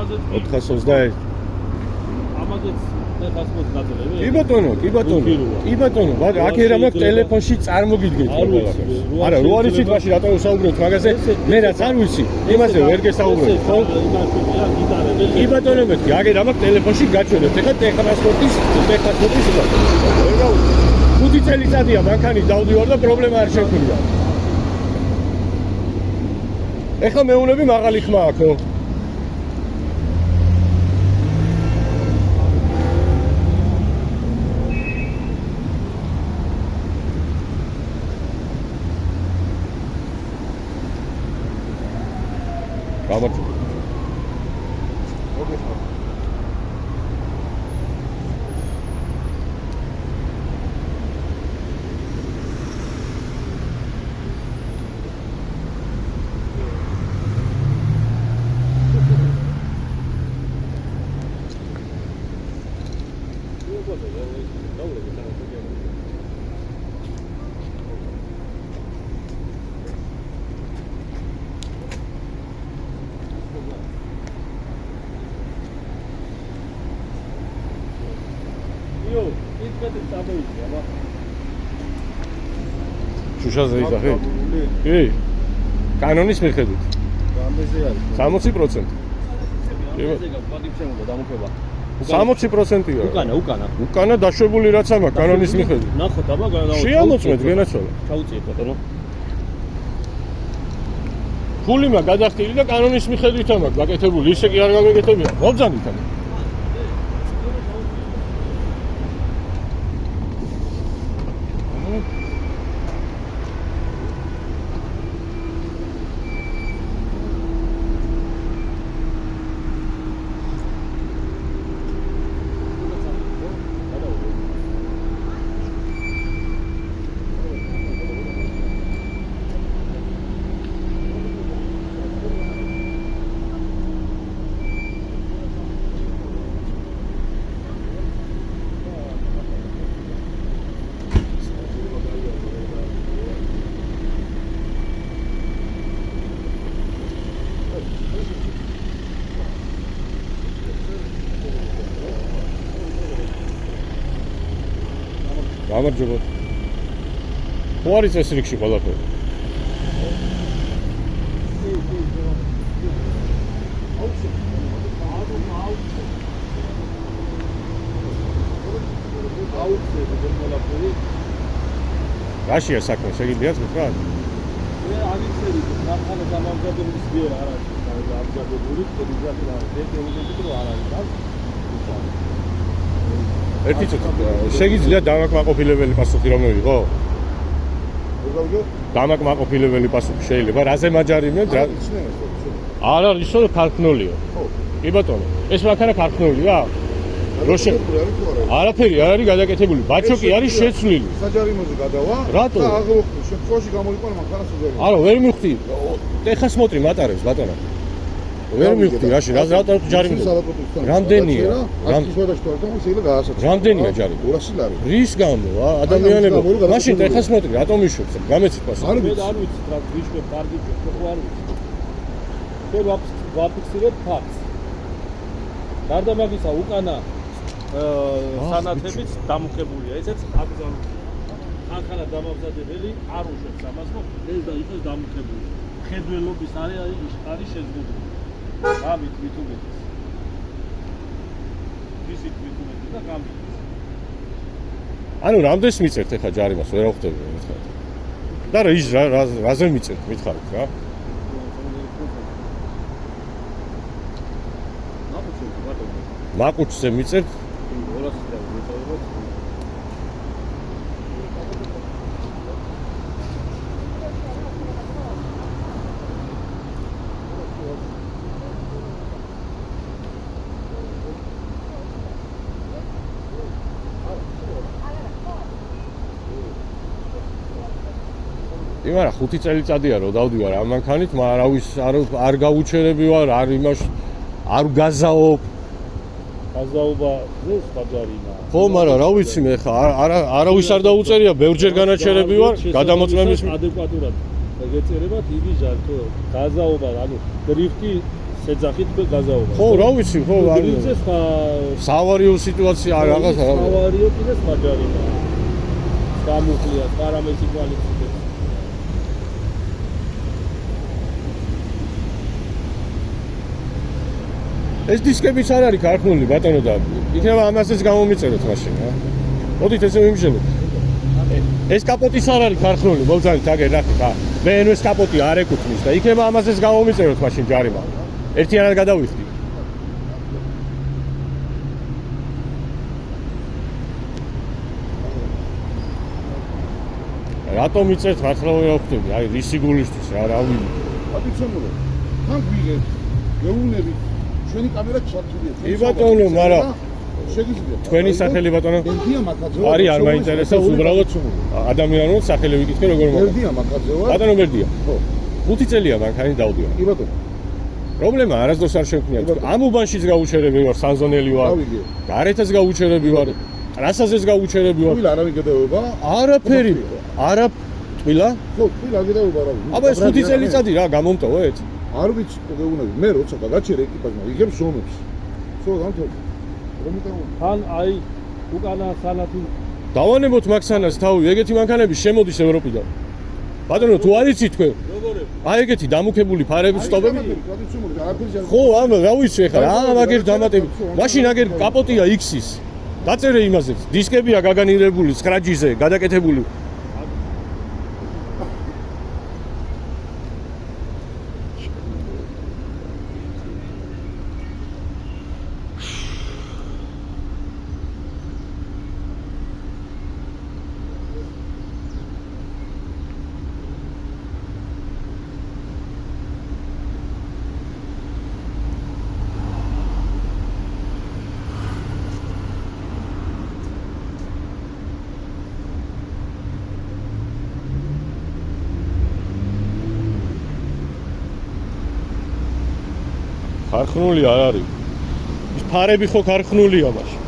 421. ამაზეც 420 ნაწილები. კი ბატონო. აქ ერა მაქვს ტელეფონში წარმოგიდგენთ ყველაფერს. არა, რო არის სიტყვაში რატო ვსაუბრობთ მაგაზე? მე რაც არ ვიცი, იმაზე ვერ გესაუბრებ, ხო? კი ბატონო, მეთქი, აქ ერა მაქვს ტელეფონში გაჩვენებთ. ეხლა ტექნასპორტის ხუთი წელიწადია მანქანით დავდივარ და პრობლემა არ შექმნია. ეხლა მეუნები მაღალი ხმა აქვს, ხო? გამარჯობა. შუშაზე იზახი? კი. კანონის მიხედვით. რამდენზე არის? 60%. რამდენზე გაგიფშემოდა დამოქება? 60%-ია. უკანა დაშვებული რაც აქვს კანონის მიხედვით. ნახოთ, აბა გადავწყვეტ. შეამოწმეთ, გენაცვალა. ჩაუწიეთ ბატონო. ფული მაქვს გადახდილი და კანონის მიხედვით მაქვს გაკეთებული. ისე კი არ გაგეკეთებია. მობძანით ამ. გამარჯობა. ხო არის ეს რიგში ყველაფერი? რაშია საქმე, შეგიძლიათ გითხრათ? მე არ ვიცი, ნახანა გამარჯვებული ძლიერ არ არის, გამარჯვებული, პედაგოგი არ არის, დეპუტატი არ არის. ერთი წუთი შეგიძლიათ დამაკმაყოფილებელი პასუხი რომ მივიღო? დამაკმაყოფილებელი პასუხი შეიძლება რაზე მაჯარიმენ? არ არის ისო ქარქნოლიო. კი ბატონო, ეს მანქანა ქარქნოლია? როშე არაფერი არ არის გადაკეთებული. ბაჩოკი არის შეცვლილი. საჯარიმოზე გადავა რატო? და აღოხდი. შემთხვევაში გამოიყო მანქანა საჯარიმო. არა, ვერ მივხვდი. ტეხასმოტრი მატარებს ბატონო. ვერ მივხვდი, რაში, რატო ჯარიმო? რამდენია? რამდენია ჯარიმო? 200 ლარი. რის გამო, ადამიანებო? მაშინ ტეხასმოტრი რატომ იშვებს? გამეცით პასუხი. მე არ ვიცი რა ვიშვებ, კარგი ხო არ ვიცი. მე ვაფიქსირებ ფაქტს. გარდა მაგისა უკანა სანათებიც დამუქებულია. ესეც აბზოლუტურად მანქანა დამამზადებელი არ უშვებს ამას, რომ ეს და იყოს დამუქებული. ხედველობის არის შეზღუდული. გამით მithumetis. ვისით მithumetis და გამით. ანუ რამდენს მიწევთ ახლა ჯარიმას, ვერ ახვდები მითხარ. და რაზე მიწევთ, მითხარით რა? მაყუჩზე მიწევთ? 200 ლარი მიწევთ. იმარა 5 წელიწადია რომ დავდივარ ამ მანქანით, მაგრამ არ გავუჩერები ვარ, არ იმას არ გაზაობ. გაზაობა ეს ბაჯარინა. ხო, მაგრამ რა ვიცი მე ხა არავის არ დაუწერია, ბევრჯერ განაჩერები ვარ, გადამოწმების ადეკვატურად გეწერებათ იგი ჟალტო. გაზაობა, ანუ დრიფტი ეძახით თქვენ გაზაობა. ხო, რა ვიცი, ხო, არ გრილზე სხვა საავარიო სიტუაცია რაღაცა რა. ავარიო კიდე სხვა ჯარიმაა. გამუხლია, პარამეტრ სიტუაციებს. ეს დისკებიც არ არის ქარხნული ბატონო და იქნება ამასაც გამომიწეროთ მაშინ რა. მოდით ესე ვიმშენოთ. ეს კაპოტის არ არის ქარხნული, მოგზავნით აგერ ნახეთ რა. BMW-ს კაპოტი არ ეკუთვნის და იქნება ამასაც გამომიწეროთ მაშინ ჯარიმა. ერთიანად გადავიხდი. რატომ იწერთ ხათრავე რა ხდები? აი რისი გულისთვის რა ვიდი. აბიცემულო. თან გვიგეთ. გეუნები. ჩვენი კამერა ჩართულია. კი ბატონო, მაგრამ შეგიძლიათ. თქვენი სახელი ბატონო? ბერდია მაკაძე. არის არ მაინტერესებს უბრალოდ ადამიანურად სახელი ვიკითხე როგორ მოვა. ბერდია მაკაძე ვარ. ბატონო ბერდია. ხო. 5 წელია მანქანი დავდიო. კი ბატონო. პრობლემა არასდროს არ შევქმნია. ამ უბანშიც გაუჩერები ვარ, სანზონელი ვარ. გავიგე. გარეთაც გაუჩერები ვარ. ტრასაზეც გაუჩერები ვარ. თვილა არავინ გადაეობა? არაფერი. არა თვილა? ხო, თვილა გადაეობა არავინ. აბა ეს 5 წელიწადი რა გამომტოვეთ? არ ვიცი გეუნები. მე როცა გადაჭერე ეკიპაჟმა, იგებს ომებს. ხო, დამთავრდა. რომ იტყვი? თან აი უკანა სანათი დავანებოთ მაქსანას თავი, ეგეთი მანქანები შემოდის ევროპიდან. ბატონო, თუ არ იცით თქვენ? როგორები? აი ეგეთი დამუქებული ფარების სტობები. ტრადიციული არაფერი არ ხო, რა ვიცი ეხლა რა მაგერ დამატები. მაშინ აგერ კაპოტია X-ის. დაწერე იმაზეც. დისკებია გაგანირებული, სკრაჯიზე, გადაკეთებული. ქარხნული არ არის. ის ფარები ხო ქარხნულია მაშინ.